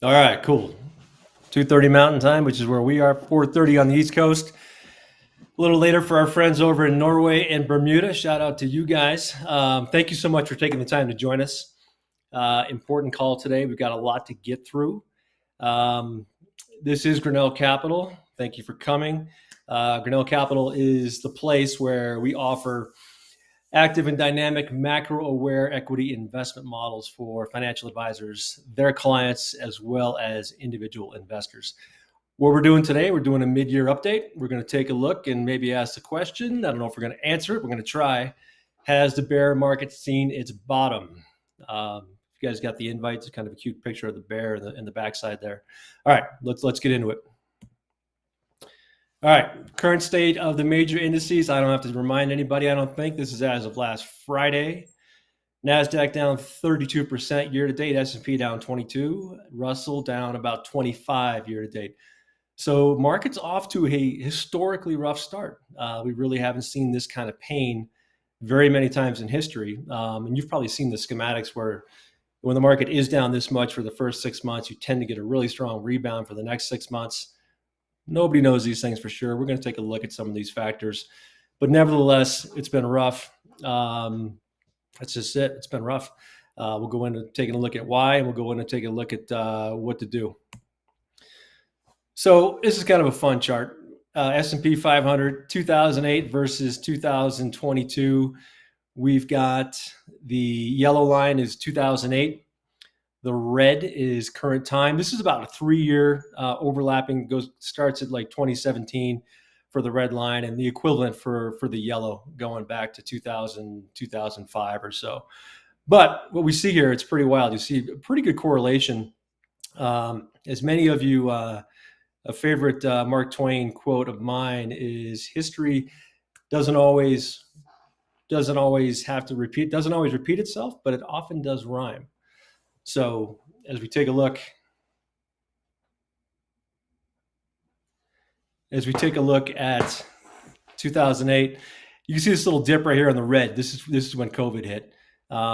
All right, cool. 2:30 Mountain Time, which is where we are, 4:30 on the East Coast. A little later for our friends over in Norway and Bermuda. Shout out to you guys. Thank you so much for taking the time to join us. Important call today. We've got a lot to get through. Um, this is Grinnell Capital. Thank you for coming. Grinnell Capital is the place where we offer active and dynamic macro-aware equity investment models for financial advisors, their clients, as well as individual investors. What we're doing today, we're doing a mid-year update. We're going to take a look and maybe ask the question. I don't know if we're going to answer it. We're going to try. Has the bear market seen its bottom? You guys got the invite. It's kind of a cute picture of the bear in the backside there. All right, let's get into it. All right, current state of the major indices. I don't have to remind anybody, I don't think. This is as of last Friday. NASDAQ down 32% year to date, S&P down 22, Russell down about 25 year to date. So market's off to a historically rough start. We really haven't seen this kind of pain very many times in history. And you've probably seen the schematics where when the market is down this much for the first 6 months, you tend to get a really strong rebound for the next 6 months. Nobody knows these things for sure. We're going to take a look at some of these factors. But nevertheless, it's been rough. That's just it. It's been rough. We'll go into taking a look at why, and we'll go in and take a look at what to do. So this is kind of a fun chart. S&P 500, 2008 versus 2022. We've got the yellow line is 2008. The red is current time. This is about a 3-year overlapping. Starts at like 2017 for the red line, and the equivalent for the yellow going back to 2000, 2005 or so. But what we see here, it's pretty wild. You see a pretty good correlation. As many of you, a favorite Mark Twain quote of mine is, history doesn't always have to repeat, doesn't always repeat itself, but it often does rhyme. So as we take a look at 2008, you can see this little dip right here in the red. This is when COVID hit.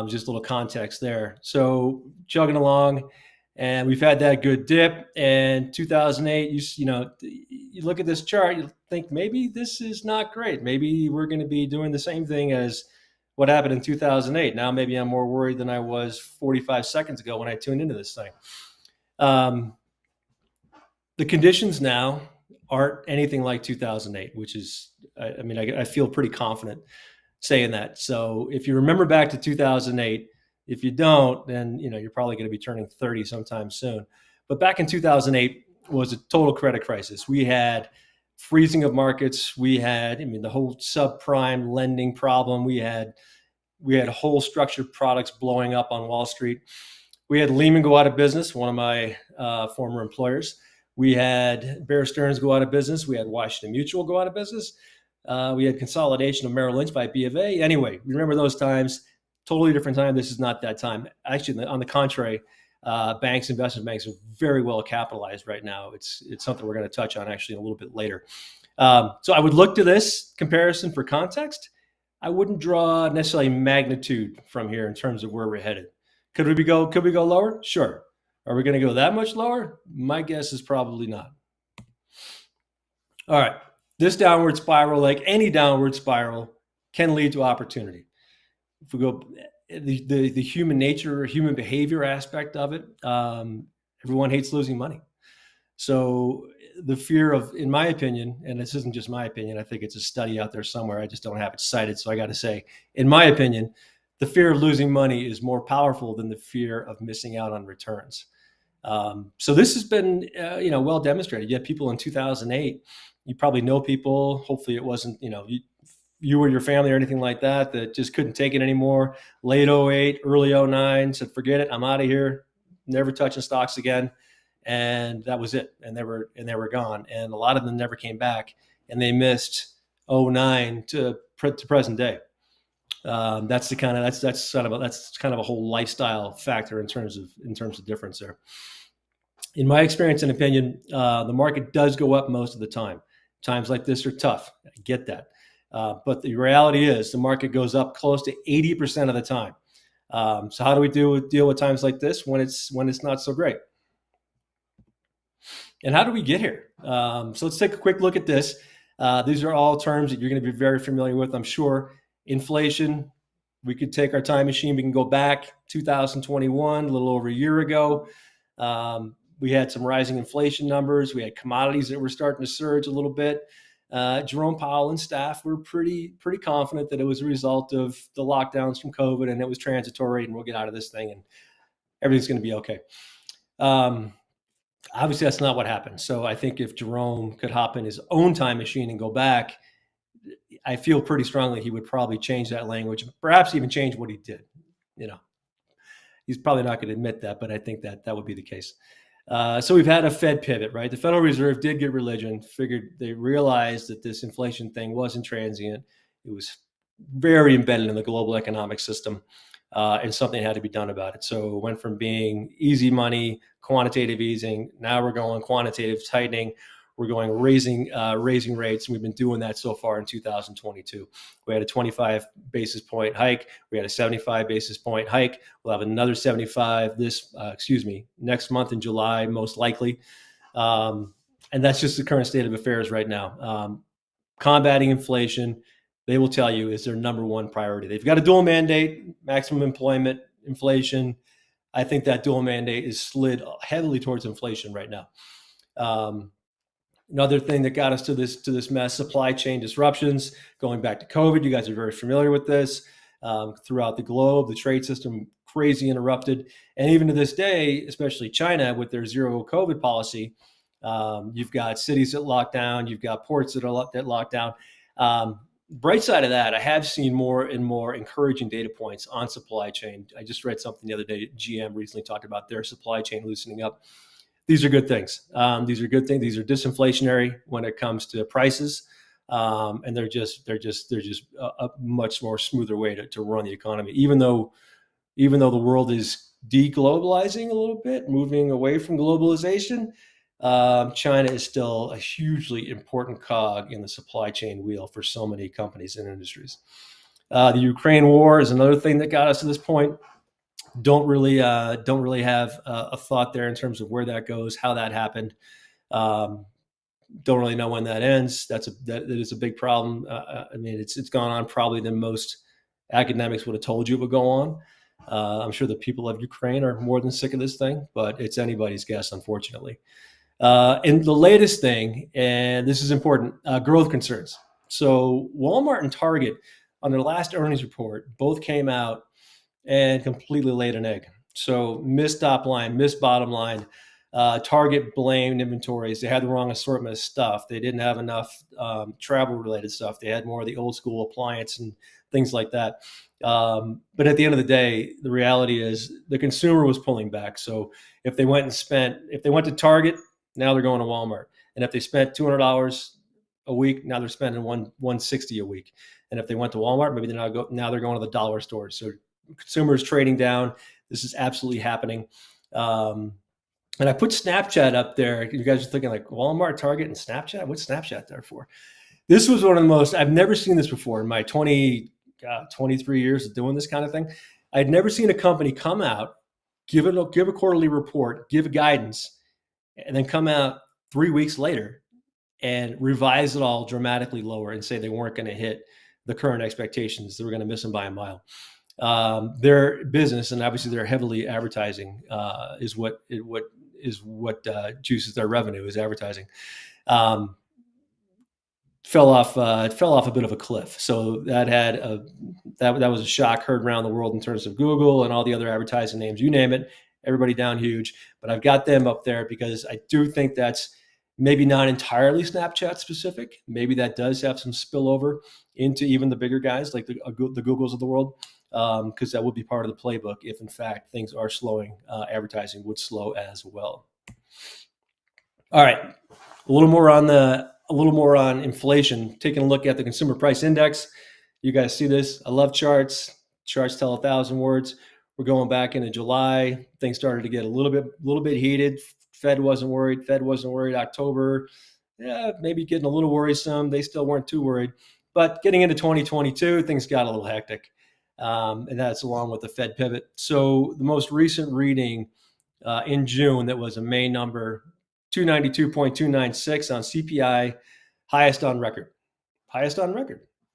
Just a little context there. So chugging along, and we've had that good dip. And 2008, you look at this chart, you think maybe this is not great. Maybe we're going to be doing the same thing as what happened in 2008. Now maybe I'm more worried than I was 45 seconds ago when I tuned into this thing. The conditions now aren't anything like 2008, which is, I feel pretty confident saying that. So if you remember back to 2008, if you don't, then you're probably going to be turning 30 sometime soon. But back in 2008 was a total credit crisis. We had freezing of markets. We had, the whole subprime lending problem. We had whole structured products blowing up on Wall Street. We had Lehman go out of business, one of my former employers. We had Bear Stearns go out of business. We had Washington Mutual go out of business. We had consolidation of Merrill Lynch by B of A. Anyway, remember those times. Totally different time. This is not that time. Actually, on the contrary, investment banks are very well capitalized right now. It's something we're going to touch on actually a little bit later. So I would look to this comparison for context. I wouldn't draw necessarily magnitude from here in terms of where we're headed. Could we go lower? Sure. Are we going to go that much lower? My guess is probably not. All right. This downward spiral, like any downward spiral, can lead to opportunity. If we go the human nature, human behavior aspect of it, everyone hates losing money. So the fear of, in my opinion, and this isn't just my opinion, I think it's a study out there somewhere, I just don't have it cited, so I got to say, in my opinion, the fear of losing money is more powerful than the fear of missing out on returns. So this has been, well demonstrated. You had people in 2008, you probably know people, hopefully it wasn't, you or your family or anything like that just couldn't take it anymore. Late 08, early 09, said, forget it, I'm out of here, never touching stocks again. And that was it. And they were gone. And a lot of them never came back, and they missed 09 to present day. That's kind of a whole lifestyle factor in terms of difference there. In my experience and opinion, the market does go up most of the time. Times like this are tough. I get that. But the reality is the market goes up close to 80% of the time. So how do we deal with times like this when it's not so great? And how do we get here? So let's take a quick look at this. These are all terms that you're going to be very familiar with, I'm sure. Inflation, we could take our time machine. We can go back 2021, a little over a year ago. We had some rising inflation numbers. We had commodities that were starting to surge a little bit. Jerome Powell and staff were pretty confident that it was a result of the lockdowns from COVID and it was transitory and we'll get out of this thing and everything's going to be okay. Obviously, that's not what happened. So I think if Jerome could hop in his own time machine and go back, I feel pretty strongly he would probably change that language, perhaps even change what he did. You know, he's probably not going to admit that, but I think that would be the case. So we've had a Fed pivot, right? The Federal Reserve did get religion, they realized that this inflation thing wasn't transient. It was very embedded in the global economic system, and something had to be done about it. So it went from being easy money, quantitative easing. Now we're going quantitative tightening. We're going raising rates. We've been doing that so far in 2022. We had a 25 basis point hike. We had a 75 basis point hike. We'll have another 75 next month in July, most likely. And that's just the current state of affairs right now. Combating inflation, they will tell you, is their number one priority. They've got a dual mandate: maximum employment, inflation. I think that dual mandate is slid heavily towards inflation right now. Another thing that got us to this mess: supply chain disruptions. Going back to COVID, you guys are very familiar with this. Throughout the globe, the trade system crazy interrupted, and even to this day, especially China with their zero COVID policy, you've got cities that lock down, you've got ports that lock down. Bright side of that, I have seen more and more encouraging data points on supply chain. I just read something the other day. GM recently talked about their supply chain loosening up. These are good things. These are good things. These are disinflationary when it comes to prices, and they're just a much more smoother way to run the economy. Even though the world is deglobalizing a little bit, moving away from globalization, China is still a hugely important cog in the supply chain wheel for so many companies and industries. The Ukraine war is another thing that got us to this point. Don't really have a thought there in terms of where that goes, how that happened. Don't really know when that ends. That is a big problem. I mean, it's gone on probably than most academics would have told you it would go on. I'm sure the people of Ukraine are more than sick of this thing, but it's anybody's guess, unfortunately. And the latest thing, and this is important, growth concerns. So Walmart and Target, on their last earnings report, both came out and completely laid an egg. So missed top line, missed bottom line. Target blamed inventories. They had the wrong assortment of stuff. They didn't have enough travel-related stuff. They had more of the old school appliance and things like that. But at the end of the day, the reality is the consumer was pulling back. So if they went to Target, now they're going to Walmart. And if they spent $200 a week, now they're spending $160 a week. And if they went to Walmart, maybe now they're going to the dollar stores. So consumers trading down. This is absolutely happening. And I put Snapchat up there. You guys are thinking like Walmart, Target, and Snapchat. What's Snapchat there for? This was one of the most, I've never seen this before in my 23 years of doing this kind of thing. I'd never seen a company come out, give a quarterly report, give guidance, and then come out 3 weeks later and revise it all dramatically lower and say they weren't going to hit the current expectations. They were going to miss them by a mile. Their business, and obviously they're heavily advertising, is what juices their revenue, is advertising. Fell off a bit of a cliff. So that was a shock heard around the world in terms of Google and all the other advertising names, you name it, everybody down huge. But I've got them up there because I do think that's maybe not entirely Snapchat specific. Maybe that does have some spillover into even the bigger guys like the Googles of the world, because that would be part of the playbook if in fact things are slowing. Advertising would slow as well. All right, a little more on inflation. Taking a look at the consumer price index. You guys see this? I love charts. Charts tell 1,000 words. We're going back into July. Things started to get a little bit heated. Fed wasn't worried. October, maybe getting a little worrisome. They still weren't too worried. But getting into 2022, things got a little hectic. And that's along with the Fed pivot. So the most recent reading in June, that was a May number, 292.296 on CPI, highest on record.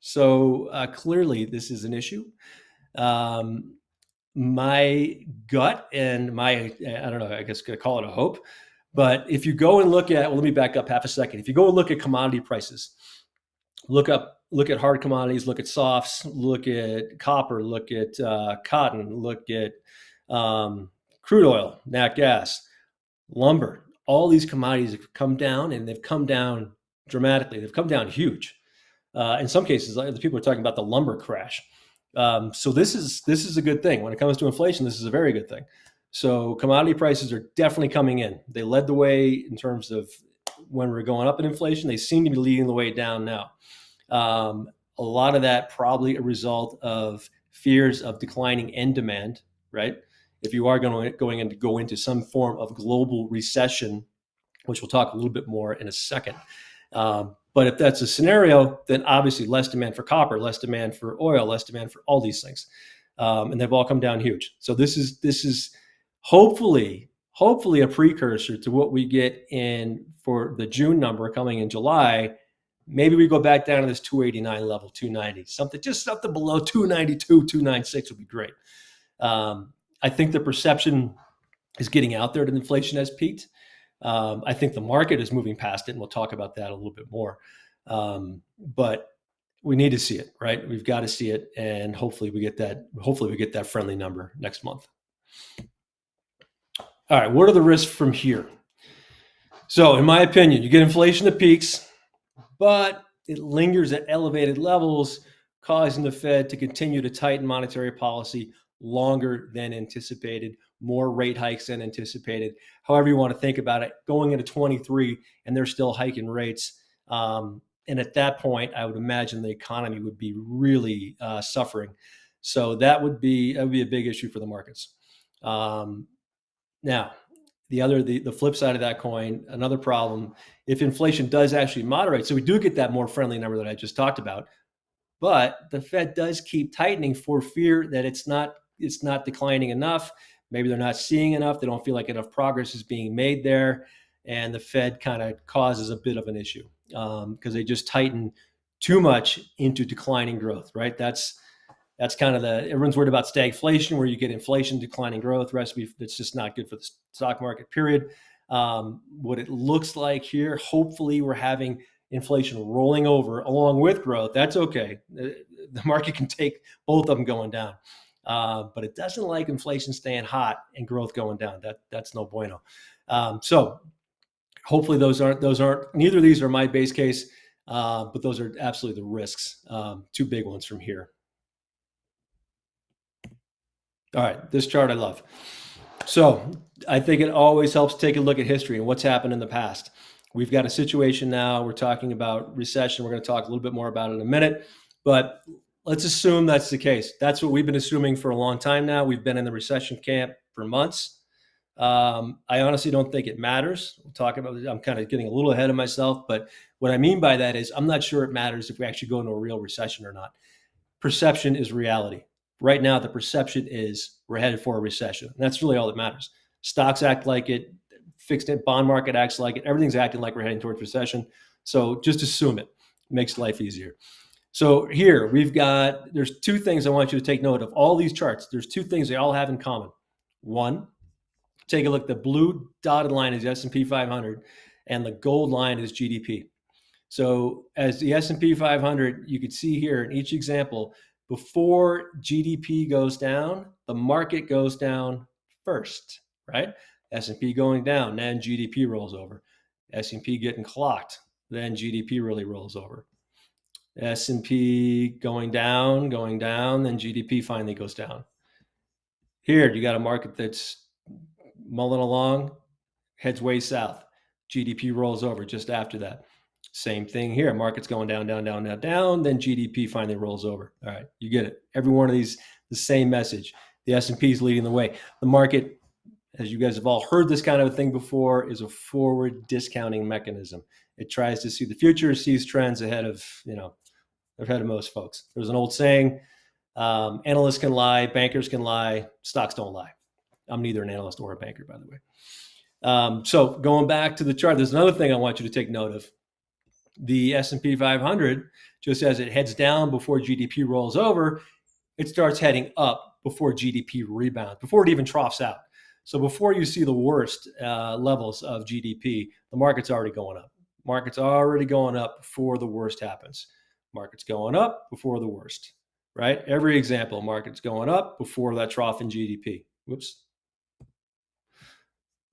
So clearly this is an issue. My gut and I don't know, I guess I call it a hope, but if you go and look at, let me back up half a second. If you go and look at commodity prices, look at hard commodities, look at softs, look at copper, look at cotton, look at crude oil, nat gas, lumber. All these commodities have come down, and they've come down dramatically. They've come down huge. In some cases, people are talking about the lumber crash. So this is a good thing. When it comes to inflation, this is a very good thing. So commodity prices are definitely coming in. They led the way in terms of when we're going up in inflation. They seem to be leading the way down now. A lot of that probably a result of fears of declining end demand, right? If you are going to go into some form of global recession, which we'll talk a little bit more in a second. But if that's a scenario, then obviously less demand for copper, less demand for oil, less demand for all these things. And they've all come down huge. So this is hopefully a precursor to what we get in for the June number coming in July. Maybe we go back down to this 289 level, 290, something below 292, 296 would be great. I think the perception is getting out there that inflation has peaked. I think the market is moving past it, and we'll talk about that a little bit more. But we need to see it, right? We've got to see it, and hopefully we get that friendly number next month. All right, what are the risks from here? So in my opinion, you get inflation that peaks, but it lingers at elevated levels, causing the Fed to continue to tighten monetary policy longer than anticipated, more rate hikes than anticipated, however you want to think about it, going into 23, and they're still hiking rates. And at that point, I would imagine the economy would be really suffering. So that would be a big issue for the markets. Now, the flip side of that coin, another problem, if inflation does actually moderate, so we do get that more friendly number that I just talked about, but the Fed does keep tightening for fear that it's not declining enough. Maybe they're not seeing enough. They don't feel like enough progress is being made there. And the Fed kind of causes a bit of an issue because they just tighten too much into declining growth, right? That's kind of everyone's worried about stagflation, where you get inflation, declining growth, recipe that's just not good for the stock market, period. What it looks like here, hopefully we're having inflation rolling over along with growth. That's okay. The market can take both of them going down. But it doesn't like inflation staying hot and growth going down. That's no bueno. So hopefully those aren't, neither of these are my base case, but those are absolutely the risks. Two big ones from here. All right, this chart I love. So I think it always helps take a look at history and what's happened in the past. We've got a situation now, we're talking about recession. We're going to talk a little bit more about it in a minute, but let's assume that's the case. That's what we've been assuming for a long time now. We've been in the recession camp for months. I honestly don't think it matters. We'll talk about it. I'm kind of getting a little ahead of myself, but what I mean by that is I'm not sure it matters if we actually go into a real recession or not. Perception is reality. Right now, the perception is we're headed for a recession. And that's really all that matters. Stocks act like it, fixed it, bond market acts like it. Everything's acting like we're heading towards recession. So just assume it. It makes life easier. So here there's two things I want you to take note of. All these charts, there's two things they all have in common. One, take a look. The blue dotted line is S&P 500 and the gold line is GDP. So as the S&P 500, you can see here in each example, before GDP goes down, the market goes down first, right? S&P going down, then GDP rolls over. S&P getting clocked, then GDP really rolls over. S&P going down, then GDP finally goes down. Here, you got a market that's mulling along, heads way south. GDP rolls over just after that. Same thing here. Market's going down, then GDP finally rolls over. All right, you get it. Every one of these, the same message. The S&P is leading the way. The market, as you guys have all heard this kind of a thing before, is a forward discounting mechanism. It tries to see the future, sees trends ahead of most folks. There's an old saying, analysts can lie, bankers can lie, stocks don't lie. I'm neither an analyst or a banker, by the way. So going back to the chart, there's another thing I want you to take note of. The S&P 500, just as it heads down before GDP rolls over, it starts heading up before GDP rebounds, before it even troughs out. So before you see the worst levels of GDP, the market's already going up. Market's already going up before the worst happens. Market's going up before the worst, right? Every example, market's going up before that trough in GDP. Whoops.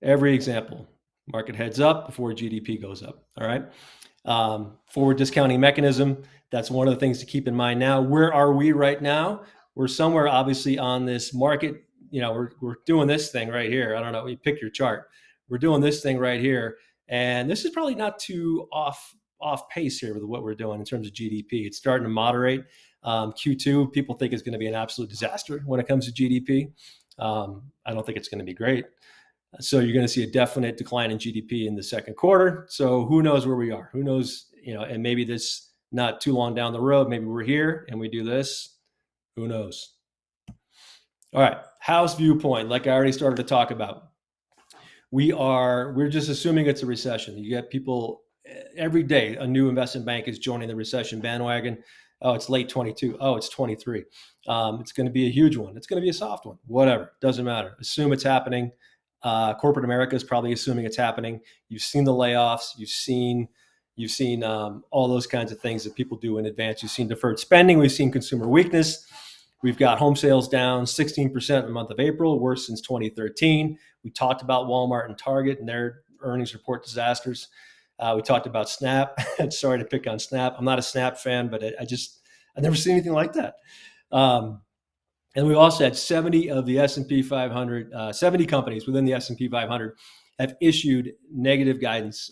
Every example, market heads up before GDP goes up, all right? Forward discounting mechanism, that's one of the things to keep in mind now. Where are we right now? We're somewhere obviously on this market. We're doing this thing right here. I don't know, you pick your chart. We're doing this thing right here. And this is probably not too off pace here with what we're doing in terms of GDP. It's starting to moderate. Q2, people think is going to be an absolute disaster when it comes to GDP. I don't think it's going to be great. So you're going to see a definite decline in GDP in the second quarter. So who knows where we are? Who knows, and maybe this not too long down the road, maybe we're here and we do this. Who knows? All right, house viewpoint, like I already started to talk about. We're just assuming it's a recession. You get people every day, a new investment bank is joining the recession bandwagon. Oh, it's late 22. Oh, it's 23. It's going to be a huge one. It's going to be a soft one. Whatever, doesn't matter. Assume it's happening. Corporate America is probably assuming it's happening. You've seen the layoffs. You've seen all those kinds of things that people do in advance. You've seen deferred spending. We've seen consumer weakness. We've got home sales down 16% in the month of April, worst since 2013. We talked about Walmart and Target and their earnings report disasters. We talked about Snap. Sorry to pick on Snap. I'm not a Snap fan, but I've never seen anything like that. And we also had 70 of the S&P 500, 70 companies within the S&P 500 have issued negative guidance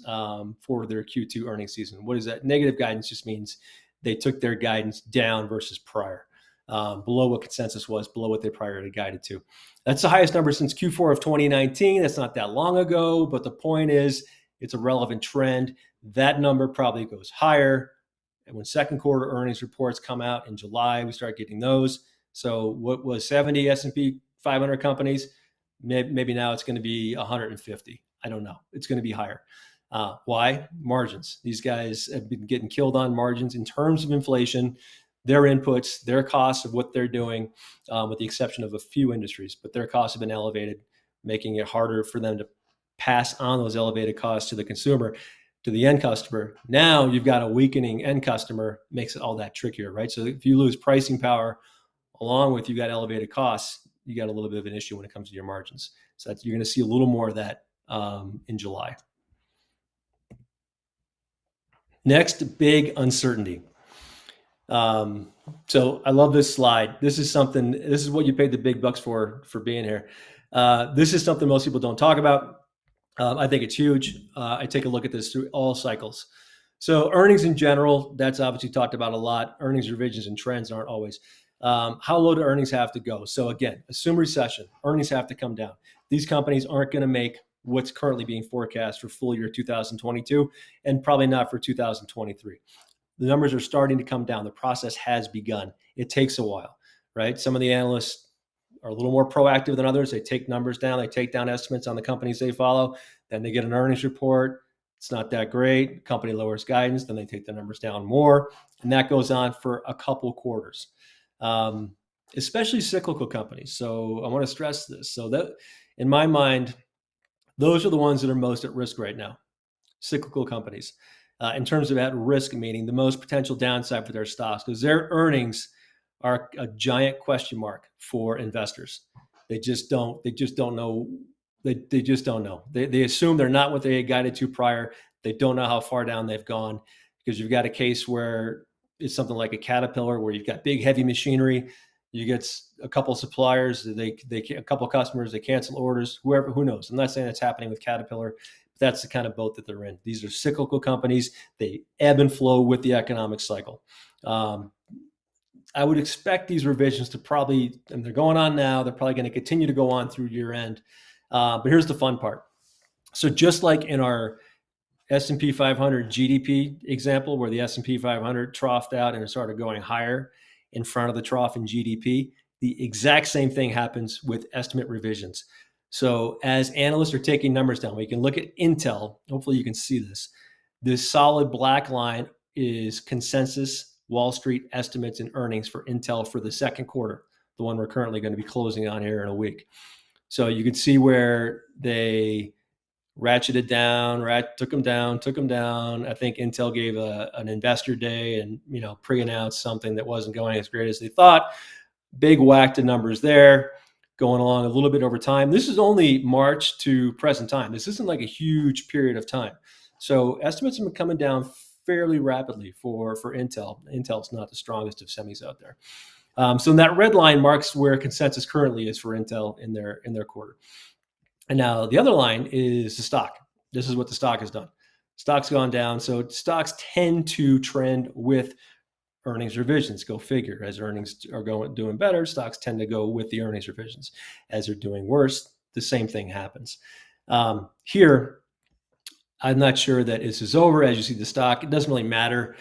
for their Q2 earnings season. What is that? Negative guidance just means they took their guidance down versus prior, below what consensus was, below what they prior guided to. That's the highest number since Q4 of 2019. That's not that long ago, but the point is it's a relevant trend. That number probably goes higher. And when second quarter earnings reports come out in July, we start getting those. So what was 70 S&P 500 companies? Maybe now it's going to be 150. I don't know. It's going to be higher. Why? Margins. These guys have been getting killed on margins in terms of inflation, their inputs, their costs of what they're doing, with the exception of a few industries. But their costs have been elevated, making it harder for them to pass on those elevated costs to the consumer, to the end customer. Now you've got a weakening end customer, makes it all that trickier, right? So if you lose pricing power, along with you got elevated costs, you got a little bit of an issue when it comes to your margins. So you're going to see a little more of that in July. Next, big uncertainty. So I love this slide. This is what you paid the big bucks for being here. This is something most people don't talk about. I think it's huge. I take a look at this through all cycles. So earnings in general, that's obviously talked about a lot. Earnings revisions and trends aren't always. How low do earnings have to go? So again, assume recession, earnings have to come down. These companies aren't going to make what's currently being forecast for full year 2022 and probably not for 2023. The numbers are starting to come down. The process has begun. It takes a while, right? Some of the analysts are a little more proactive than others. They take numbers down. They take down estimates on the companies they follow. Then they get an earnings report. It's not that great. The company lowers guidance. Then they take the numbers down more. And that goes on for a couple quarters. Especially cyclical companies. So I want to stress this. So that, in my mind, those are the ones that are most at risk right now. Cyclical companies, in terms of at risk, meaning the most potential downside for their stocks, because their earnings are a giant question mark for investors. They just don't know. They just don't know. They assume they're not what they had guided to prior. They don't know how far down they've gone, because you've got a case where it's something like a Caterpillar, where you've got big heavy machinery. You get a couple suppliers, a couple customers, they cancel orders. Who knows? I'm not saying it's happening with Caterpillar, but that's the kind of boat that they're in. These are cyclical companies. They ebb and flow with the economic cycle. I would expect these revisions to probably, and they're going on now, they're probably going to continue to go on through year end. But here's the fun part. So just like in our S&P 500 GDP example, where the S&P 500 troughed out and it started going higher in front of the trough in GDP, the exact same thing happens with estimate revisions. So as analysts are taking numbers down, we can look at Intel. Hopefully you can see this. This solid black line is consensus Wall Street estimates and earnings for Intel for the second quarter, the one we're currently going to be closing on here in a week. So you can see where they ratcheted down, took them down. I think Intel gave an investor day and pre-announced something that wasn't going as great as they thought. Big whack to numbers there, going along a little bit over time. This is only March to present time. This isn't like a huge period of time. So estimates have been coming down fairly rapidly for Intel. Intel's not the strongest of semis out there. So that red line marks where consensus currently is for Intel in their quarter. And now the other line is the stock. This is what the stock has done. Stock's gone down. So stocks tend to trend with earnings revisions. Go figure. As earnings are doing better, stocks tend to go with the earnings revisions. As they're doing worse, the same thing happens. Here, I'm not sure that this is over. As you see the stock, it doesn't really matter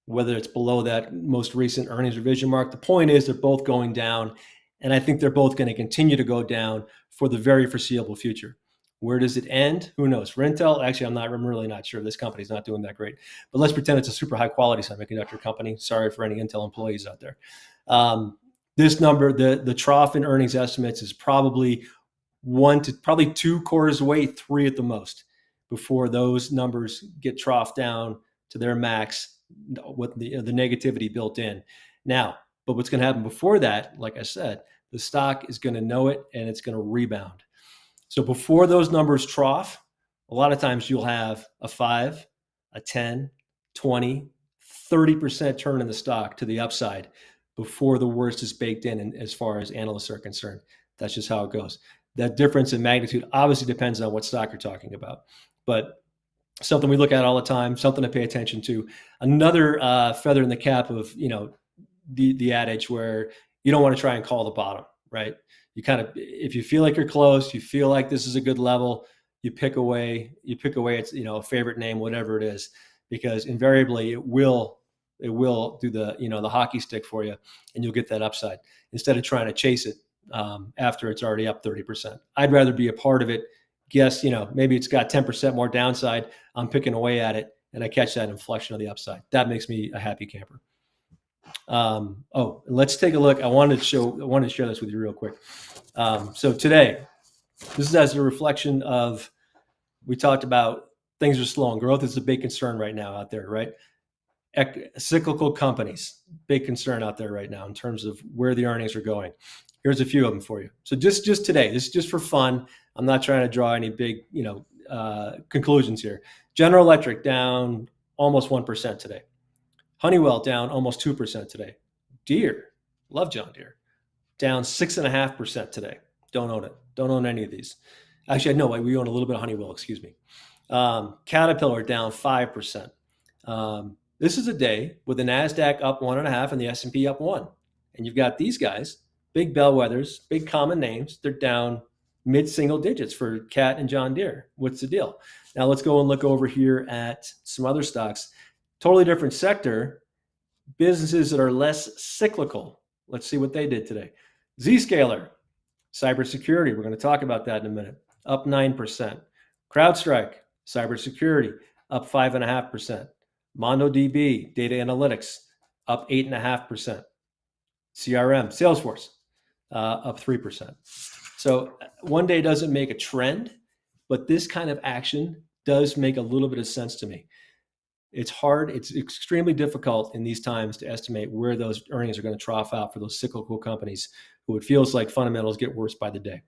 whether it's below that most recent earnings revision mark. The point is they're both going down, and I think they're both going to continue to go down for the very foreseeable future. Where does it end? Who knows? For Intel, actually, I'm really not sure. This company's not doing that great. But let's pretend it's a super high quality semiconductor company. Sorry for any Intel employees out there. This number, the trough in earnings estimates is probably 1 to probably 2 quarters away, 3 at the most, before those numbers get troughed down to their max with the negativity built in. Now, but what's going to happen before that, like I said, the stock is going to know it and it's going to rebound. So before those numbers trough, a lot of times you'll have a 5, a 10, 20, 30% turn in the stock to the upside before the worst is baked in, and as far as analysts are concerned. That's just how it goes. That difference in magnitude obviously depends on what stock you're talking about, but something we look at all the time, something to pay attention to. Another feather in the cap of the adage where you don't want to try and call the bottom, right? You kind of, if you feel like you're close, you feel like this is a good level, you pick away. It's a favorite name, whatever it is, because invariably it will do the hockey stick for you, and you'll get that upside instead of trying to chase it after it's already up 30%. I'd rather be a part of it. Guess maybe it's got 10% more downside. I'm picking away at it, and I catch that inflection of the upside. That makes me a happy camper. Let's take a look. I wanted to share this with you real quick. So today, this is as a reflection of, we talked about things are slow and growth is a big concern right now out there, right? Cyclical companies, big concern out there right now in terms of where the earnings are going. Here's a few of them for you. So just today, this is just for fun. I'm not trying to draw any big, conclusions here. General Electric down almost 1% today. Honeywell down almost 2% today. Deere, love John Deere, down 6.5% today. Don't own it. Don't own any of these. Actually, no, we own a little bit of Honeywell, excuse me. Caterpillar down 5%. This is a day with the NASDAQ up 1.5 and the S&P up 1. And you've got these guys, big bellwethers, big common names. They're down mid-single digits for Cat and John Deere. What's the deal? Now let's go and look over here at some other stocks. Totally different sector, businesses that are less cyclical. Let's see what they did today. Zscaler, cybersecurity. We're going to talk about that in a minute. Up 9%. CrowdStrike, cybersecurity, up 5.5%. MongoDB, data analytics, up 8.5%. CRM, Salesforce, up 3%. So one day doesn't make a trend, but this kind of action does make a little bit of sense to me. It's hard. It's extremely difficult in these times to estimate where those earnings are going to trough out for those cyclical companies who it feels like fundamentals get worse by the day.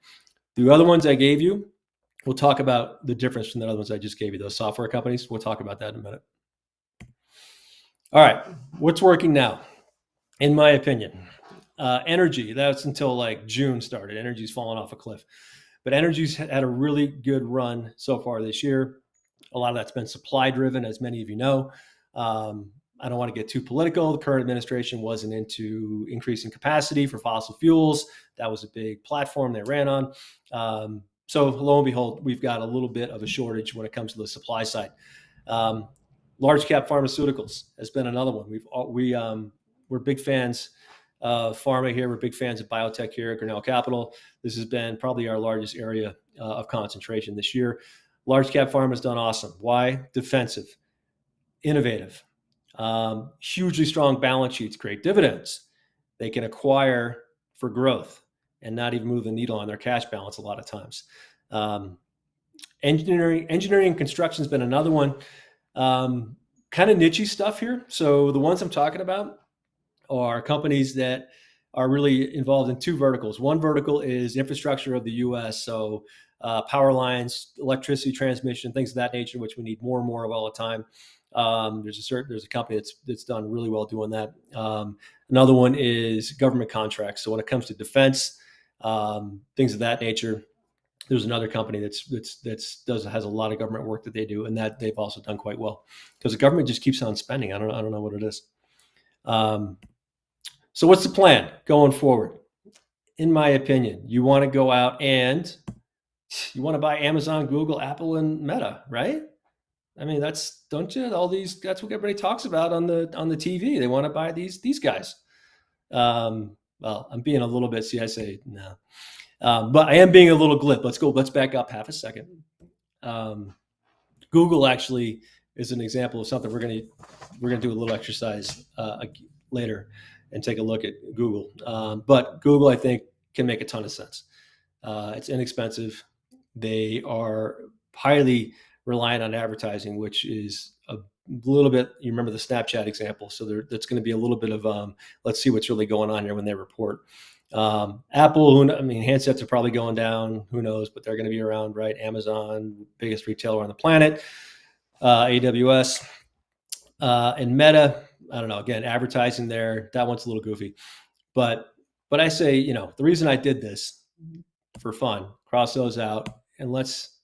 The other ones I gave you, we'll talk about the difference from the other ones I just gave you, those software companies. We'll talk about that in a minute. All right, what's working now? In my opinion, energy, that's until like June started. Energy's fallen off a cliff. But energy's had a really good run so far this year. A lot of that's been supply driven, as many of you know. I don't want to get too political. The current administration wasn't into increasing capacity for fossil fuels. That was a big platform they ran on. So lo and behold, we've got a little bit of a shortage when it comes to the supply side. Large cap pharmaceuticals has been another one. We're big fans of pharma here. We're big fans of biotech here at Grinnell Capital. This has been probably our largest area of concentration this year. Large cap pharma has done awesome. Why? Defensive, innovative, hugely strong balance sheets, great dividends. They can acquire for growth and not even move the needle on their cash balance a lot of times. Engineering and construction has been another one. Kind of niche stuff here. So the ones I'm talking about are companies that are really involved in two verticals. One vertical is infrastructure of the U.S., so power lines, electricity transmission, things of that nature, which we need more and more of all the time. There's a company that's done really well doing that. Another one is government contracts. So when it comes to defense, things of that nature, there's another company has a lot of government work that they do, and that they've also done quite well because the government just keeps on spending. I don't know what it is. So what's the plan going forward? In my opinion, you want to go out and you want to buy Amazon, Google, Apple, and Meta, right? I mean, that's what everybody talks about on the TV. They want to buy these guys. Well, I'm being a little bit, I say no. But I am being a little glib. Let's back up half a second. Google actually is an example of something we're going to do a little exercise later and take a look at Google. But Google, I think, can make a ton of sense. It's inexpensive. They are highly reliant on advertising, which is a little bit, you remember the Snapchat example. So that's going to be a little bit of, let's see what's really going on here when they report. Apple, handsets are probably going down, who knows, but they're going to be around, right? Amazon, biggest retailer on the planet, AWS, and Meta, I don't know, again, advertising there, that one's a little goofy, but I say, the reason I did this for fun, cross those out, and let's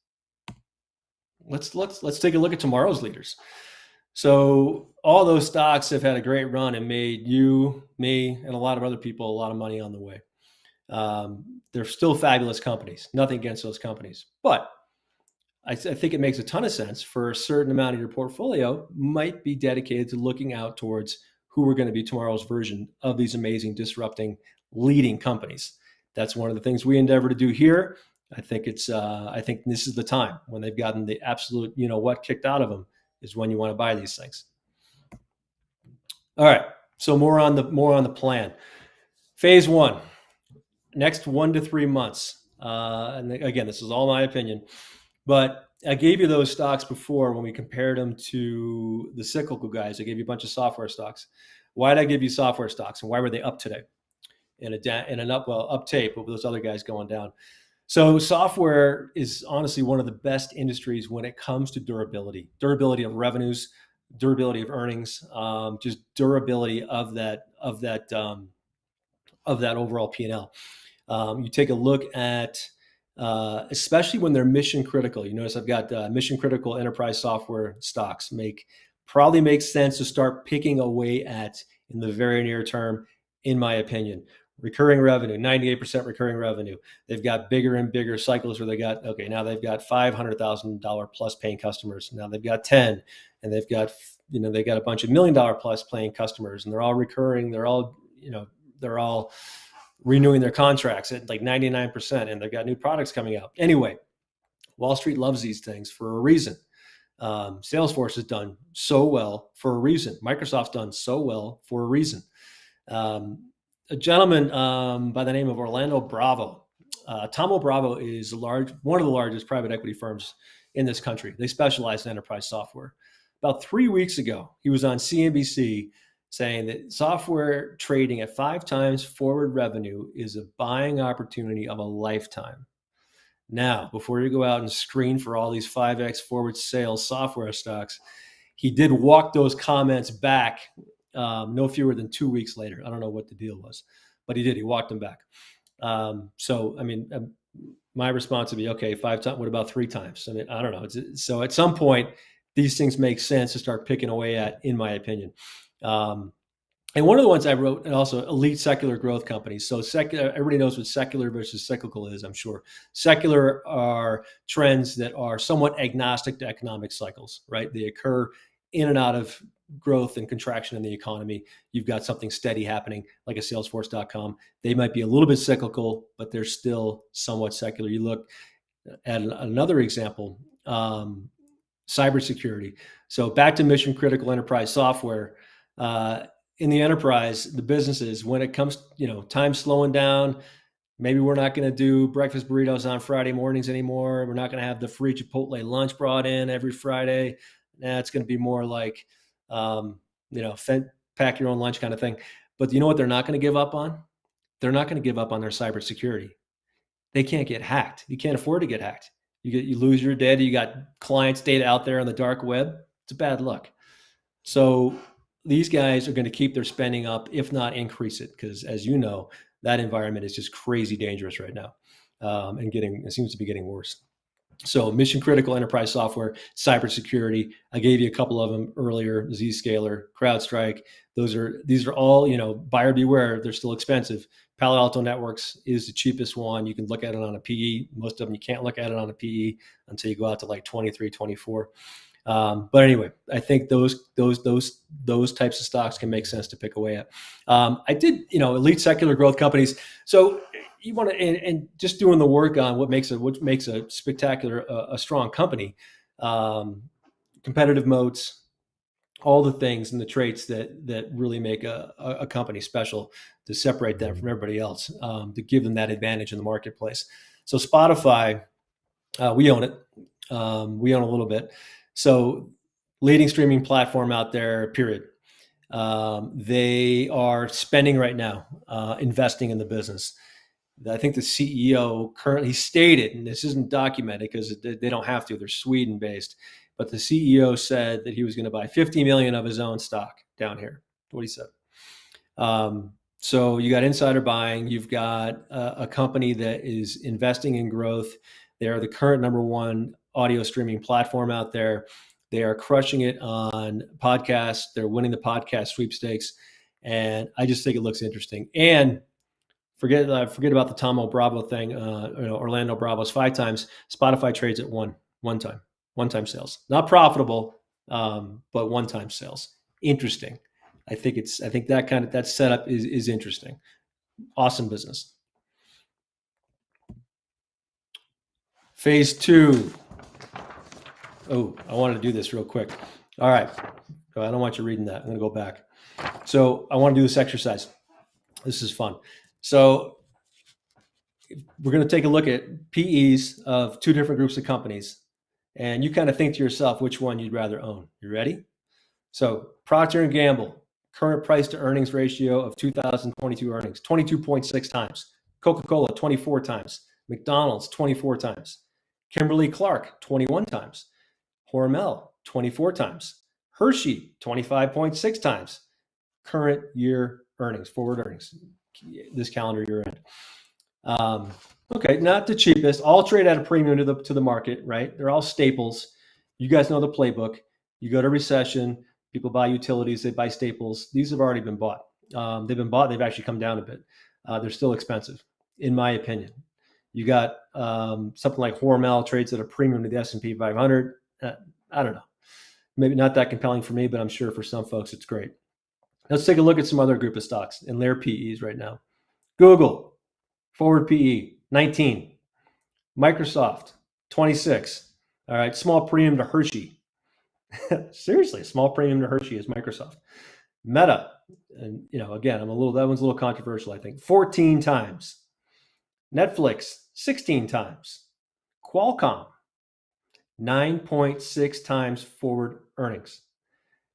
take a look at tomorrow's leaders. So all those stocks have had a great run and made you, me, and a lot of other people a lot of money on the way. They're still fabulous companies. Nothing against those companies, but I think it makes a ton of sense for a certain amount of your portfolio might be dedicated to looking out towards who are going to be tomorrow's version of these amazing, disrupting, leading companies. That's one of the things we endeavor to do here. I think this is the time when they've gotten the absolute, what kicked out of them is when you want to buy these things. All right. So more on the plan. Phase one, next 1 to 3 months. And again, this is all my opinion, but I gave you those stocks before when we compared them to the cyclical guys. I gave you a bunch of software stocks. Why did I give you software stocks, and why were they up today? Up tape, but with those other guys going down. So software is honestly one of the best industries when it comes to durability of revenues, durability of earnings, just durability of that overall P&L. You take a look at, especially when they're mission critical. You notice I've got mission critical enterprise software stocks probably makes sense to start picking away at in the very near term, in my opinion. Recurring revenue, 98% recurring revenue. They've got bigger and bigger cycles where now they've got $500,000 plus paying customers. Now they've got 10, and they've got a bunch of $1 million plus paying customers, and they're all recurring. They're all renewing their contracts at like 99%, and they've got new products coming out. Anyway, Wall Street loves these things for a reason. Salesforce has done so well for a reason. Microsoft's done so well for a reason. A gentleman by the name of Orlando Bravo. Tomo Bravo is one of the largest private equity firms in this country. They specialize in enterprise software. About 3 weeks ago, he was on CNBC saying that software trading at 5 times forward revenue is a buying opportunity of a lifetime. Now, before you go out and screen for all these 5x forward sales software stocks, he did walk those comments back no fewer than 2 weeks later. I don't know what the deal was, but he did. He walked them back. My response would be, okay, 5 times, what about 3 times? I don't know. So at some point, these things make sense to start picking away at, in my opinion. And one of the ones I wrote, and also elite secular growth companies. So everybody knows what secular versus cyclical is, I'm sure. Secular are trends that are somewhat agnostic to economic cycles, right? They occur in and out of growth and contraction in the economy. You've got something steady happening, like a Salesforce.com. They might be a little bit cyclical, but they're still somewhat secular. You look Add another example, cybersecurity. So back to mission critical enterprise software. In the enterprise, the businesses, when it comes, time slowing down, maybe we're not going to do breakfast burritos on Friday mornings anymore. We're not going to have the free Chipotle lunch brought in every Friday. It's going to be more like, pack your own lunch kind of thing. But you know what they're not going to give up on? They're not going to give up on their cybersecurity. They can't get hacked. You can't afford to get hacked. You lose your data. You got clients' data out there on the dark web. It's a bad luck. So these guys are going to keep their spending up, if not increase it, because as you know, that environment is just crazy dangerous right now, and it seems to be getting worse. So mission critical enterprise software, cybersecurity. I gave you a couple of them earlier: Zscaler, CrowdStrike. These are all, buyer beware. They're still expensive. Palo Alto Networks is the cheapest one. You can look at it on a PE. Most of them you can't look at it on a PE until you go out to like 23, 24. But anyway, I think those types of stocks can make sense to pick away at. I did, elite secular growth companies. So you want to, and just doing the work on what makes a spectacular, a strong company, competitive moats, all the things and the traits that really make a company special, to separate them from everybody else, to give them that advantage in the marketplace. So Spotify, we own it. We own a little bit. So leading streaming platform out there, period. They are spending right now, investing in the business. I think the CEO currently stated, and this isn't documented because they don't have to, they're Sweden based, but the CEO said that he was going to buy 50 million of his own stock down here. That's what he said. So you got insider buying, you've got a company that is investing in growth. They are the current number one audio streaming platform out there. They are crushing it on podcasts. They're winning the podcast sweepstakes. And I just think it looks interesting. And forget about the Tomo Bravo thing. Orlando Bravo's 5 times. Spotify trades at one time sales. Not profitable, but one-time sales. Interesting. I think that setup is interesting. Awesome business. Phase 2. Oh, I wanted to do this real quick. All right. I don't want you reading that. I'm going to go back. So I want to do this exercise. This is fun. So we're going to take a look at PEs of 2 different groups of companies, and you kind of think to yourself which one you'd rather own. You ready? So Procter & Gamble, current price to earnings ratio of 2022 earnings, 22.6 times. Coca-Cola, 24 times. McDonald's, 24 times. Kimberly-Clark, 21 times. Hormel, 24 times. Hershey, 25.6 times. Current year earnings, forward earnings, this calendar year end. Okay, not the cheapest. All trade at a premium to the market, right? They're all staples. You guys know the playbook. You go to recession, people buy utilities, they buy staples. These have already been bought. They've been bought. They've actually come down a bit. They're still expensive, in my opinion. You got something like Hormel trades at a premium to the S&P 500. I don't know. Maybe not that compelling for me, but I'm sure for some folks it's great. Let's take a look at some other group of stocks and their PEs right now. Google, forward PE, 19. Microsoft, 26. All right, small premium to Hershey. Seriously, small premium to Hershey is Microsoft. Meta, and again, that one's a little controversial, I think. 14 times. Netflix, 16 times. Qualcomm, 9.6 times forward earnings.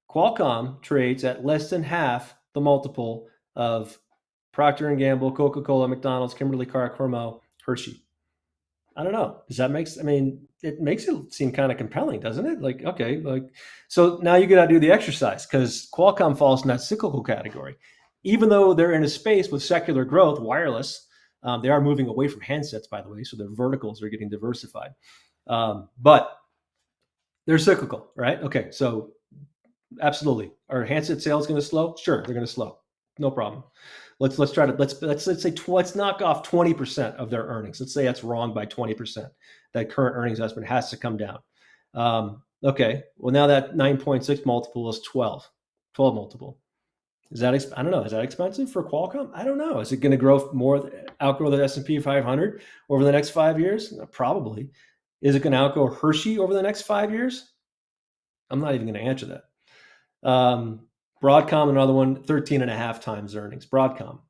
Qualcomm trades at less than half the multiple of Procter & Gamble, Coca-Cola, McDonald's, Kimberly-Clark, Hormel, Hershey. I don't know. Does that it makes it seem kind of compelling, doesn't it? So now you got to do the exercise, because Qualcomm falls in that cyclical category. Even though they're in a space with secular growth, wireless, they are moving away from handsets, by the way, so their verticals are getting diversified. But they're cyclical, right? Okay, so absolutely. Are handset sales going to slow? Sure, they're going to slow. No problem. Let's knock off 20% of their earnings. Let's say that's wrong by 20%. That current earnings estimate has to come down. Okay, well now that 9.6 multiple is 12 multiple. Is that I don't know. Is that expensive for Qualcomm? I don't know. Is it going to outgrow the S&P 500 over the next 5 years? Probably. Is it going to outgrow Hershey over the next 5 years? I'm not even going to answer that. Broadcom, another one, 13 and a half times earnings. Broadcom,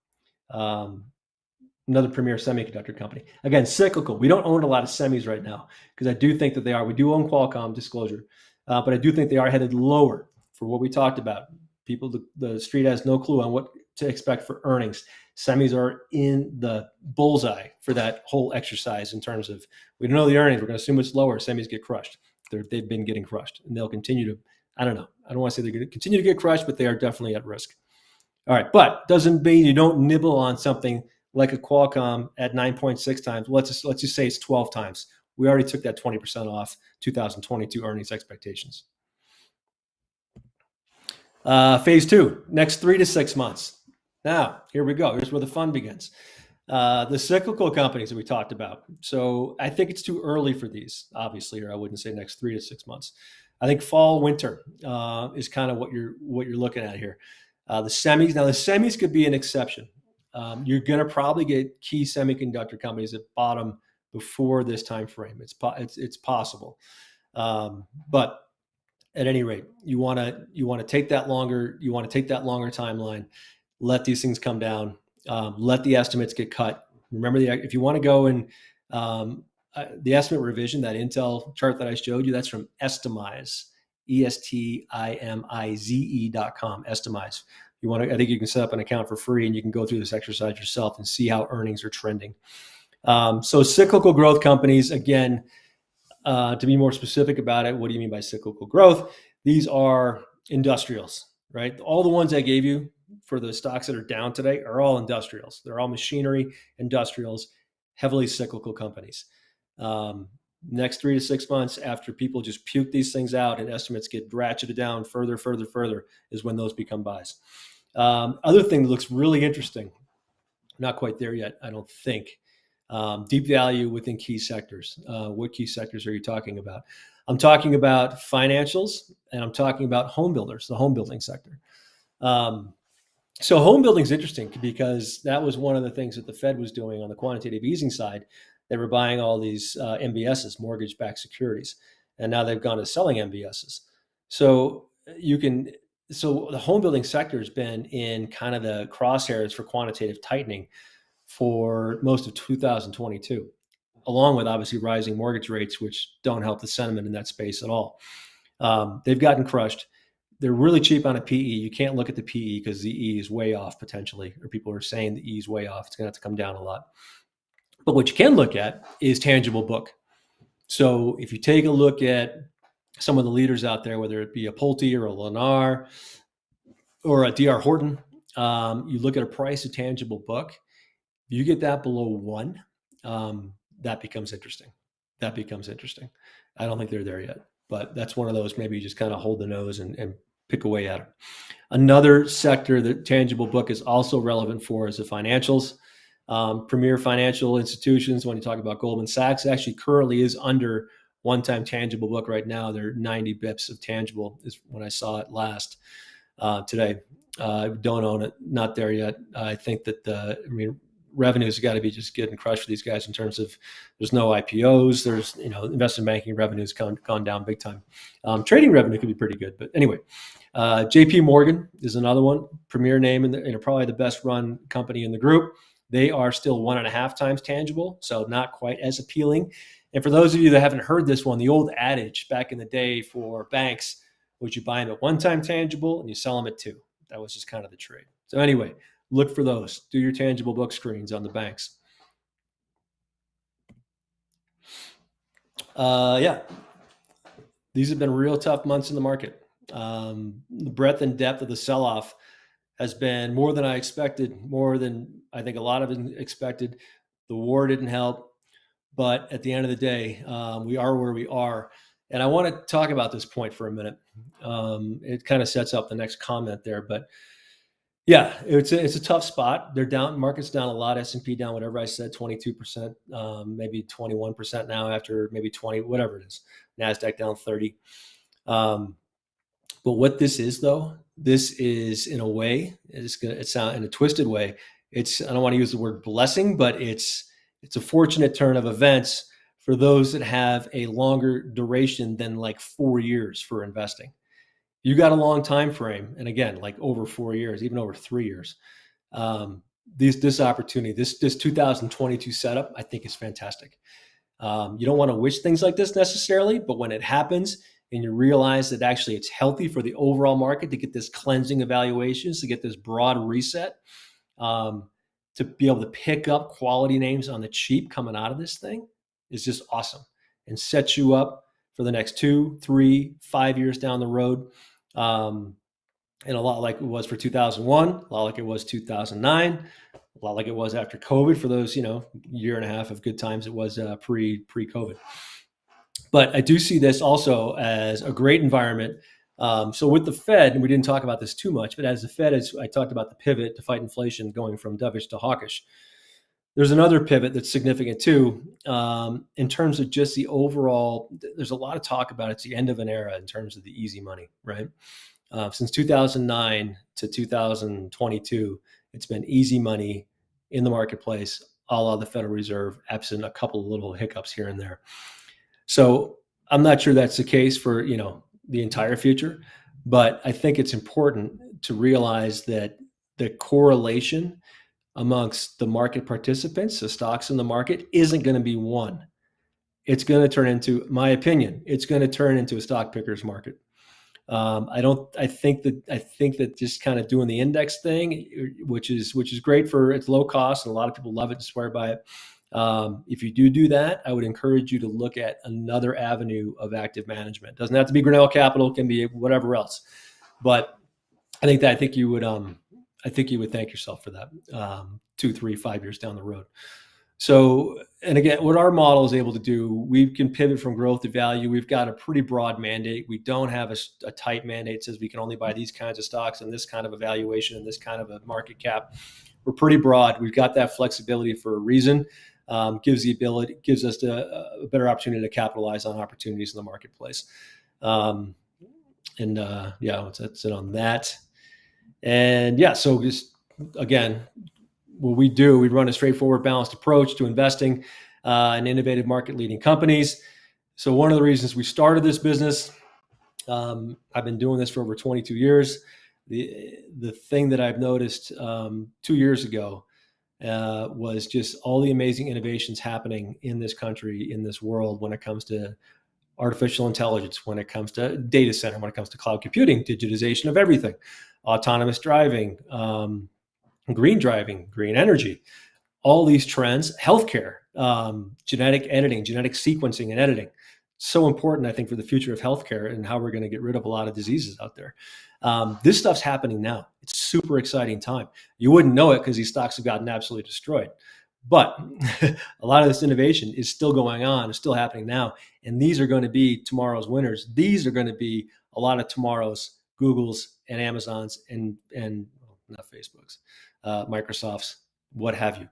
another premier semiconductor company. Again, cyclical. We don't own a lot of semis right now because I do think that they are. We do own Qualcomm, disclosure, but I do think they are headed lower for what we talked about. People, the street has no clue on what to expect for earnings. Semis are in the bullseye for that whole exercise in terms of we don't know the earnings. We're going to assume it's lower. Semis get crushed. They've been getting crushed, and they'll continue to. I don't know. I don't want to say they're going to continue to get crushed, but they are definitely at risk. All right, but doesn't mean you don't nibble on something like a Qualcomm at 9.6 times. Let's just say it's 12 times. We already took that 20% off 2022 earnings expectations. Phase two, next 3 to 6 months. Now, here we go. Here's where the fun begins. The cyclical companies that we talked about. So I think it's too early for these, obviously, or I wouldn't say next 3 to 6 months. I think fall, winter is kind of what you're looking at here. The semis could be an exception. You're going to probably get key semiconductor companies that bottom before this time frame. It's possible, but at any rate, you want to take that longer. You want to take that longer timeline. Let these things come down. Let the estimates get cut. Remember, if you want to go and the estimate revision, that Intel chart that I showed you, that's from Estimize, ESTIMIZE.com. Estimize. I think you can set up an account for free and you can go through this exercise yourself and see how earnings are trending. So cyclical growth companies, again, to be more specific about it, what do you mean by cyclical growth? These are industrials, right? All the ones I gave you for the stocks that are down today are all industrials. They're all machinery, industrials, heavily cyclical companies. Next 3 to 6 months after people just puke these things out and estimates get ratcheted down further is when those become buys. Other thing that looks really interesting, not quite there yet, I don't think. Deep value within key sectors. What key sectors are you talking about? I'm talking about financials and I'm talking about home builders, the home building sector. So home building is interesting because that was one of the things that the Fed was doing on the quantitative easing side. They were buying all these MBSs, mortgage-backed securities, and now they've gone to selling MBSs. So the home building sector has been in kind of the crosshairs for quantitative tightening for most of 2022, along with obviously rising mortgage rates, which don't help the sentiment in that space at all. They've gotten crushed. They're really cheap on a PE. You can't look at the PE because the E is way off potentially, or people are saying the E is way off. It's going to have to come down a lot. But what you can look at is tangible book. So if you take a look at some of the leaders out there, whether it be a Pulte or a Lennar or a DR Horton, you look at a price of tangible book. If you get that below 1, that becomes interesting. I don't think they're there yet, but that's one of those maybe you just kind of hold the nose and pick away at it. Another sector that tangible book is also relevant for is the financials. Premier financial institutions, when you talk about Goldman Sachs, actually currently is under one-time tangible book right now. They're 90 bips of tangible is when I saw it last today. Don't own it, not there yet. I think that revenues have got to be just getting crushed for these guys in terms of there's no IPOs. There's investment banking revenues gone down big time. Trading revenue could be pretty good, but anyway, JP Morgan is another one, premier name and probably the best run company in the group. They are still 1.5 times tangible, so not quite as appealing. And for those of you that haven't heard this one, the old adage back in the day for banks was you buy them at 1 time tangible and you sell them at 2. That was just kind of the trade. So anyway, look for those. Do your tangible book screens on the banks. These have been real tough months in the market. The breadth and depth of the sell-off has been more than I expected, more than I think a lot of it expected. The war didn't help, but at the end of the day, we are where we are. And I want to talk about this point for a minute. It kind of sets up the next comment there, but yeah, it's a tough spot. They're down. Market's down a lot. S&P down, whatever I said, 22%, maybe 21% now after maybe 20, whatever it is. NASDAQ down 30. But what this is, though, this is, in a way, it sound in a twisted way. I don't want to use the word blessing, but it's a fortunate turn of events for those that have a longer duration than like 4 years for investing. You got a long time frame, and again, like over 4 years, even over 3 years. This opportunity, this 2022 setup, I think is fantastic. You don't want to wish things like this necessarily, but when it happens and you realize that actually it's healthy for the overall market to get this cleansing of valuations, to get this broad reset, to be able to pick up quality names on the cheap coming out of this thing is just awesome and sets you up for the next 2, 3, 5 years down the road. And a lot like it was for 2001, a lot like it was 2009, a lot like it was after COVID for those, year and a half of good times it was pre-COVID. But I do see this also as a great environment. So with the Fed, and we didn't talk about this too much, but as the Fed, as I talked about the pivot to fight inflation going from dovish to hawkish, there's another pivot that's significant too, in terms of just the overall, there's a lot of talk about it's the end of an era in terms of the easy money, right? Since 2009 to 2022, it's been easy money in the marketplace, a la the Federal Reserve, absent a couple of little hiccups here and there. So I'm not sure that's the case for, the entire future, but I think it's important to realize that the correlation amongst the market participants, the stocks in the market, isn't going to be one. It's going to turn into, my opinion, it's going to turn into a stock pickers market. I think that just kind of doing the index thing, which is great for it's low cost and a lot of people love it and swear by it. If you do that, I would encourage you to look at another avenue of active management. It doesn't have to be Grinnell Capital, it can be whatever else. But I think you would thank yourself for that 2, 3, 5 years down the road. So, and again, what our model is able to do, we can pivot from growth to value. We've got a pretty broad mandate. We don't have a tight mandate that says we can only buy these kinds of stocks and this kind of evaluation and this kind of a market cap. We're pretty broad. We've got that flexibility for a reason. Gives us a better opportunity to capitalize on opportunities in the marketplace. That's it on that. And yeah, so just again, what we do, we run a straightforward, balanced approach to investing in innovative market-leading companies. So one of the reasons we started this business, I've been doing this for over 22 years. The thing that I've noticed 2 years ago was just all the amazing innovations happening in this country, in this world, when it comes to artificial intelligence, when it comes to data center, when it comes to cloud computing, digitization of everything, autonomous driving, green driving, green energy, all these trends, healthcare, genetic editing, genetic sequencing and editing. So important, I think, for the future of healthcare and how we're going to get rid of a lot of diseases out there. This stuff's happening now. It's a super exciting time. You wouldn't know it because these stocks have gotten absolutely destroyed. But a lot of this innovation is still going on, it's still happening now. And these are going to be tomorrow's winners. These are going to be a lot of tomorrow's Googles and Amazons and not Facebooks, Microsofts, what have you.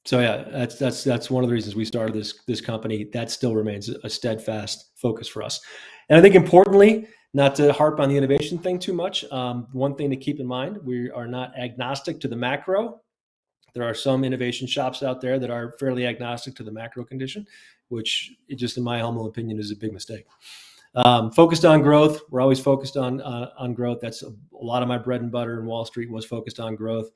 So yeah, that's one of the reasons we started this company. That still remains a steadfast focus for us. And I think importantly, not to harp on the innovation thing too much, one thing to keep in mind, we are not agnostic to the macro. There are some innovation shops out there that are fairly agnostic to the macro condition, which just in my humble opinion is a big mistake. Focused on growth. We're always focused on growth. That's a lot of my bread and butter in Wall Street was focused on growth.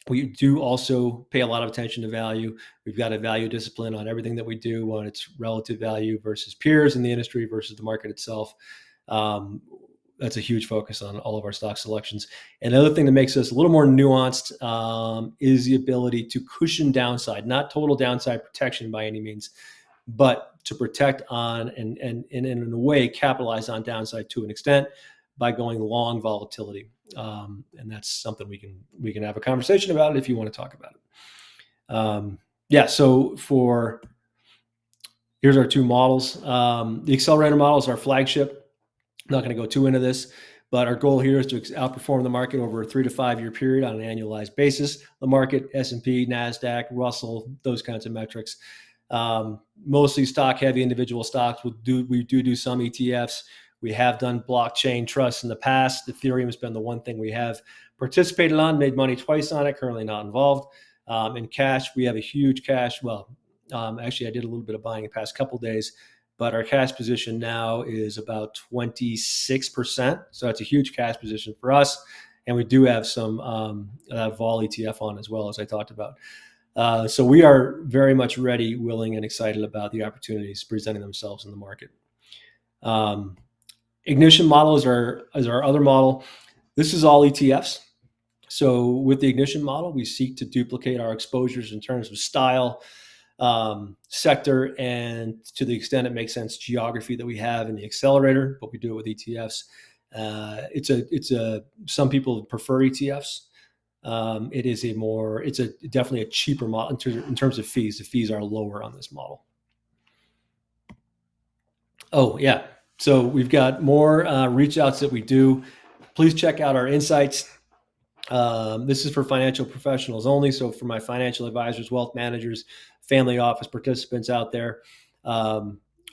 We do also pay a lot of attention to value. We've got a value discipline on everything that we do, on its relative value versus peers in the industry versus the market itself. That's a huge focus on all of our stock selections. And the other thing that makes us a little more nuanced is the ability to cushion downside, not total downside protection by any means, but to protect on and in a way capitalize on downside to an extent by going long volatility. And that's something we can have a conversation about if you want to talk about it. So here's our two models. The Accelerator Model is our flagship. I'm not going to go too into this, but our goal here is to outperform the market over a 3 to 5 year period on an annualized basis. The market, S&P, NASDAQ, Russell, those kinds of metrics. Mostly stock heavy individual stocks. We do some ETFs. We have done blockchain trusts in the past. Ethereum has been the one thing we have participated on, made money twice on it, currently not involved. In cash, we have a huge cash. Well, actually, I did a little bit of buying the past couple of days, but our cash position now is about 26%. So that's a huge cash position for us. And we do have some vol ETF on as well, as I talked about. So we are very much ready, willing, and excited about the opportunities presenting themselves in the market. Ignition model is our other model. This is all ETFs. So with the Ignition model, we seek to duplicate our exposures in terms of style, sector, and to the extent it makes sense, geography that we have in the Accelerator, but we do it with ETFs. Some people prefer ETFs. It's definitely a cheaper model in terms of fees. The fees are lower on this model. Oh yeah. So we've got more reach outs that we do. Please check out our insights. This is for financial professionals only. So for my financial advisors, wealth managers, family office participants out there,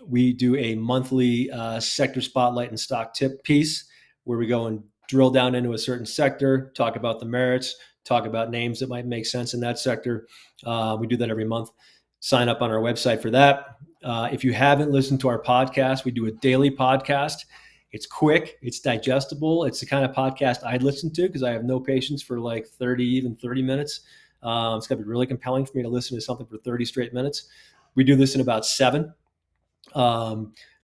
we do a monthly sector spotlight and stock tip piece where we go and drill down into a certain sector, talk about the merits, talk about names that might make sense in that sector. We do that every month. Sign up on our website for that. If you haven't listened to our podcast, we do a daily podcast. It's quick, it's digestible. It's the kind of podcast I'd listen to because I have no patience for like 30 minutes. It's got to be really compelling for me to listen to something for 30 straight minutes. We do this in about 7.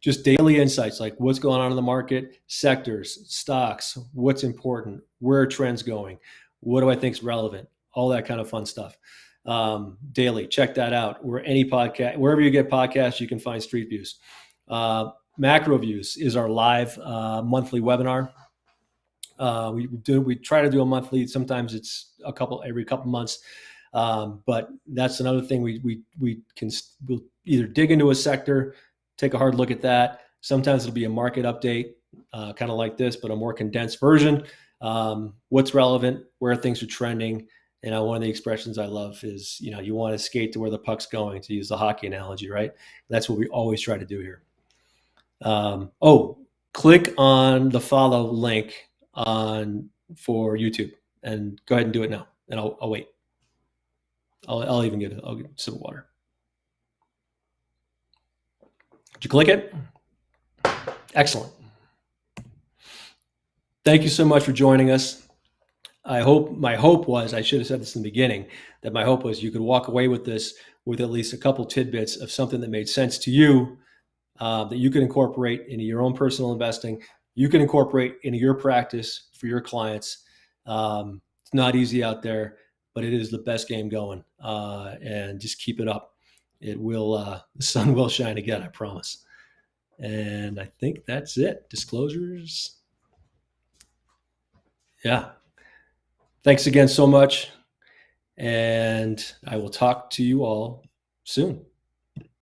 Just daily insights, like what's going on in the market, sectors, stocks, what's important, where are trends going, what do I think is relevant, all that kind of fun stuff. Daily, check that out. Wherever you get podcasts, you can find Street Views. Macro Views is our live monthly webinar. We try to do a monthly. Sometimes it's every couple months, but that's another thing. We'll either dig into a sector, take a hard look at that. Sometimes it'll be a market update, kind of like this, but a more condensed version. What's relevant, where things are trending. One of the expressions I love is, you want to skate to where the puck's going, to use the hockey analogy, right? That's what we always try to do here. Click on the follow link for YouTube and go ahead and do it now. And I'll wait. I'll get a sip of water. Did you click it? Excellent. Thank you so much for joining us. My hope was, I should have said this in the beginning, that my hope was you could walk away with this with at least a couple tidbits of something that made sense to you, that you can incorporate into your own personal investing. You can incorporate into your practice for your clients. It's not easy out there, but it is the best game going. And just keep it up. It will, the sun will shine again, I promise. And I think that's it. Disclosures. Yeah. Thanks again so much. And I will talk to you all soon.